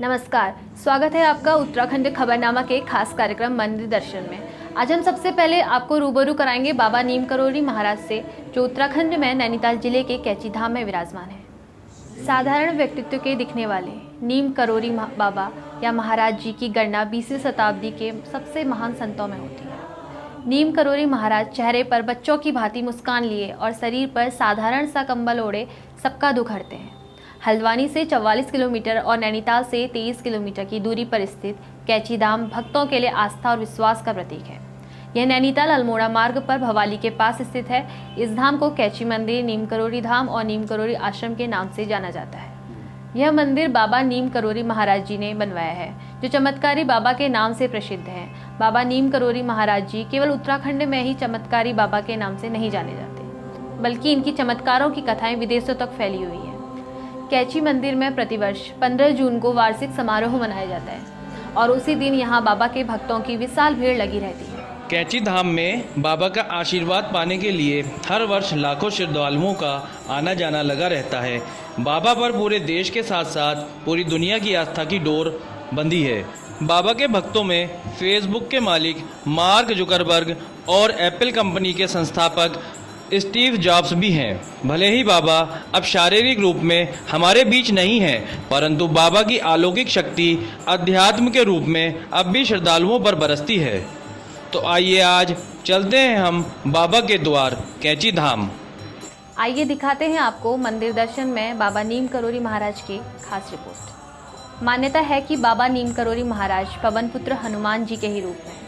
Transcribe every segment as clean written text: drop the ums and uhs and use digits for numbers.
नमस्कार, स्वागत है आपका उत्तराखंड खबरनामा के खास कार्यक्रम मंदिर दर्शन में। आज हम सबसे पहले आपको रूबरू कराएंगे बाबा नीम करोली महाराज से, जो उत्तराखंड में नैनीताल जिले के कैची धाम में विराजमान है। साधारण व्यक्तित्व के दिखने वाले नीम करोली बाबा या महाराज जी की गणना 20वीं शताब्दी के सबसे महान संतों में होती है। नीम करोली महाराज चेहरे पर बच्चों की भांति मुस्कान लिए और शरीर पर साधारण सा कंबल ओढ़े सबका दुख हरते हैं। हल्द्वानी से 44 किलोमीटर और नैनीताल से 23 किलोमीटर की दूरी पर स्थित कैची धाम भक्तों के लिए आस्था और विश्वास का प्रतीक है। यह नैनीताल अल्मोड़ा मार्ग पर भवाली के पास स्थित है। इस धाम को कैची मंदिर, नीम करोली धाम और नीम करोली आश्रम के नाम से जाना जाता है। यह मंदिर बाबा नीम करोली महाराज जी ने बनवाया है, जो चमत्कारी बाबा के नाम से प्रसिद्ध है। बाबा नीम करोली महाराज जी केवल उत्तराखंड में ही चमत्कारी बाबा के नाम से नहीं जाने जाते, बल्कि इनकी चमत्कारों की कथाएं विदेशों तक फैली हुई है। कैची मंदिर में प्रतिवर्ष 15 जून को वार्षिक समारोह मनाया जाता है और उसी दिन यहाँ बाबा के भक्तों की विशाल भीड़ लगी रहती है। कैची धाम में बाबा का आशीर्वाद पाने के लिए हर वर्ष लाखों श्रद्धालुओं का आना जाना लगा रहता है। बाबा पर पूरे देश के साथ साथ पूरी दुनिया की आस्था की डोर बंधी है। बाबा के भक्तों में फेसबुक के मालिक मार्क जुकरबर्ग और एप्पल कंपनी के संस्थापक स्टीव जॉब्स भी हैं। भले ही बाबा अब शारीरिक रूप में हमारे बीच नहीं हैं, परंतु बाबा की अलौकिक शक्ति अध्यात्म के रूप में अब भी श्रद्धालुओं पर बरसती है। तो आइए आज चलते हैं हम बाबा के द्वार कैची धाम। आइए दिखाते हैं आपको मंदिर दर्शन में बाबा नीम करोली महाराज की खास रिपोर्ट। मान्यता है कि बाबा नीम करोली महाराज पवन पुत्र हनुमान जी के ही रूप में।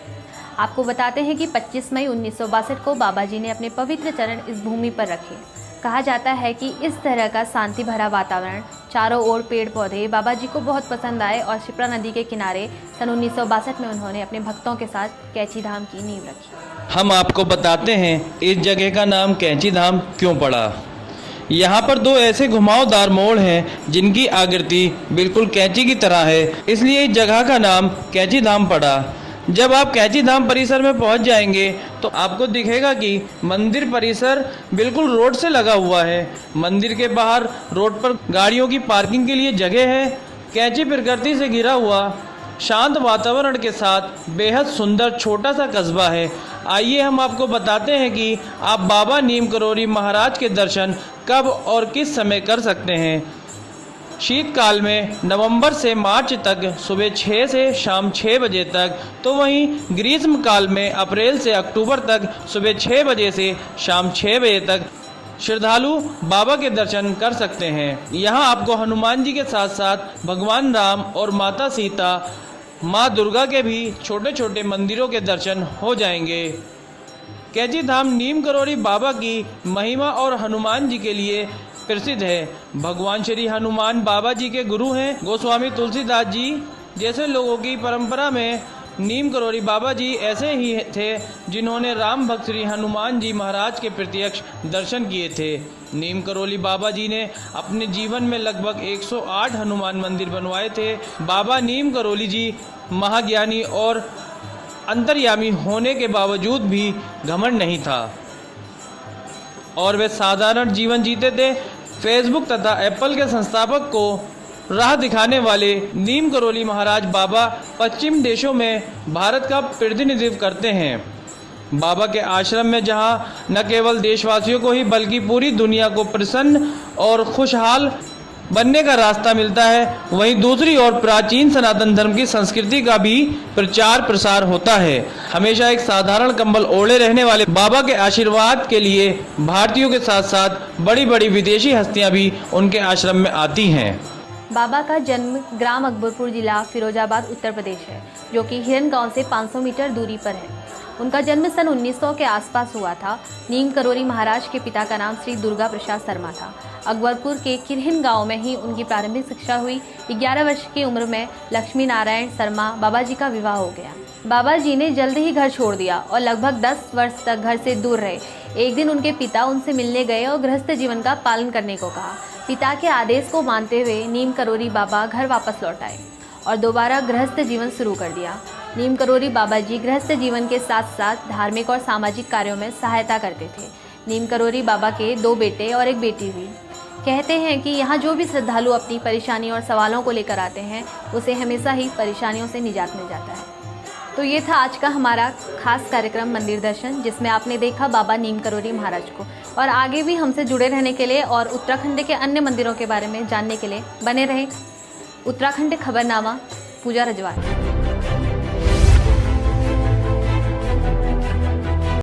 आपको बताते हैं कि 25 मई 1962 को बाबा जी ने अपने पवित्र चरण इस भूमि पर रखे। कहा जाता है कि इस तरह का शांति भरा वातावरण, चारों ओर पेड़ पौधे बाबा जी को बहुत पसंद आए और शिप्रा नदी के किनारे सन 1962 में उन्होंने अपने भक्तों के साथ कैची धाम की नींव रखी। हम आपको बताते हैं इस जगह का नाम कैची धाम क्यों पड़ा। यहाँ पर दो ऐसे घुमावदार मोड़ हैं जिनकी आकृति बिल्कुल कैंची की तरह है, इसलिए इस जगह का नाम कैची धाम पड़ा। जब आप कैची धाम परिसर में पहुंच जाएंगे तो आपको दिखेगा कि मंदिर परिसर बिल्कुल रोड से लगा हुआ है। मंदिर के बाहर रोड पर गाड़ियों की पार्किंग के लिए जगह है। कैची प्रकृति से घिरा हुआ शांत वातावरण के साथ बेहद सुंदर छोटा सा कस्बा है। आइए हम आपको बताते हैं कि आप बाबा नीम करोली महाराज के दर्शन कब और किस समय कर सकते हैं। शीतकाल में नवंबर से मार्च तक सुबह 6 से शाम 6 बजे तक, तो वहीं ग्रीष्म काल में अप्रैल से अक्टूबर तक सुबह 6 बजे से शाम 6 बजे तक श्रद्धालु बाबा के दर्शन कर सकते हैं। यहाँ आपको हनुमान जी के साथ साथ भगवान राम और माता सीता, माँ दुर्गा के भी छोटे छोटे मंदिरों के दर्शन हो जाएंगे। कैची धाम नीम करोली बाबा की महिमा और हनुमान जी के लिए प्रसिद्ध है। भगवान श्री हनुमान बाबा जी के गुरु हैं। गोस्वामी तुलसीदास जी जैसे लोगों की परंपरा में नीम करोली बाबा जी ऐसे ही थे जिन्होंने राम भक्त श्री हनुमान जी महाराज के प्रत्यक्ष दर्शन किए थे। नीम करोली बाबा जी ने अपने जीवन में लगभग 108 हनुमान मंदिर बनवाए थे। बाबा नीम करोली जी महाज्ञानी और अंतर्यामी होने के बावजूद भी घमंड नहीं था और वे साधारण जीवन जीते थे। फेसबुक तथा एप्पल के संस्थापक को राह दिखाने वाले नीम करोली महाराज बाबा पश्चिम देशों में भारत का प्रतिनिधित्व करते हैं। बाबा के आश्रम में जहां न केवल देशवासियों को ही बल्कि पूरी दुनिया को प्रसन्न और खुशहाल बनने का रास्ता मिलता है, वहीं दूसरी ओर प्राचीन सनातन धर्म की संस्कृति का भी प्रचार प्रसार होता है। हमेशा एक साधारण कंबल ओढ़े रहने वाले बाबा के आशीर्वाद के लिए भारतीयों के साथ साथ बड़ी बड़ी विदेशी हस्तियां भी उनके आश्रम में आती हैं। बाबा का जन्म ग्राम अकबरपुर जिला फिरोजाबाद उत्तर प्रदेश है, जो कि हिरन गांव से 500 मीटर दूरी पर है। उनका जन्म सन 1900 के आसपास हुआ था। नीम करोली महाराज के पिता का नाम श्री दुर्गा प्रसाद शर्मा था। अकबरपुर के किरहिन गांव में ही उनकी प्रारंभिक शिक्षा हुई। 11 वर्ष की उम्र में लक्ष्मी नारायण शर्मा बाबा जी का विवाह हो गया। बाबा जी ने जल्द ही घर छोड़ दिया और लगभग 10 वर्ष तक घर से दूर रहे। एक दिन उनके पिता उनसे मिलने गए और गृहस्थ जीवन का पालन करने को कहा। पिता के आदेश को मानते हुए नीम करोली बाबा घर वापस लौट आए और दोबारा गृहस्थ जीवन शुरू कर दिया। नीम करोली बाबा जी गृहस्थ जीवन के साथ साथ धार्मिक और सामाजिक कार्यों में सहायता करते थे। नीम करोली बाबा के 2 बेटे और एक बेटी हुई। कहते हैं कि यहाँ जो भी श्रद्धालु अपनी परेशानी और सवालों को लेकर आते हैं उसे हमेशा ही परेशानियों से निजात मिल जाता है। तो ये था आज का हमारा खास कार्यक्रम मंदिर दर्शन, जिसमें आपने देखा बाबा नीम करोली महाराज को। और आगे भी हमसे जुड़े रहने के लिए और उत्तराखंड के अन्य मंदिरों के बारे में जानने के लिए बने रहें उत्तराखंड खबरनामा पूजा रजवार।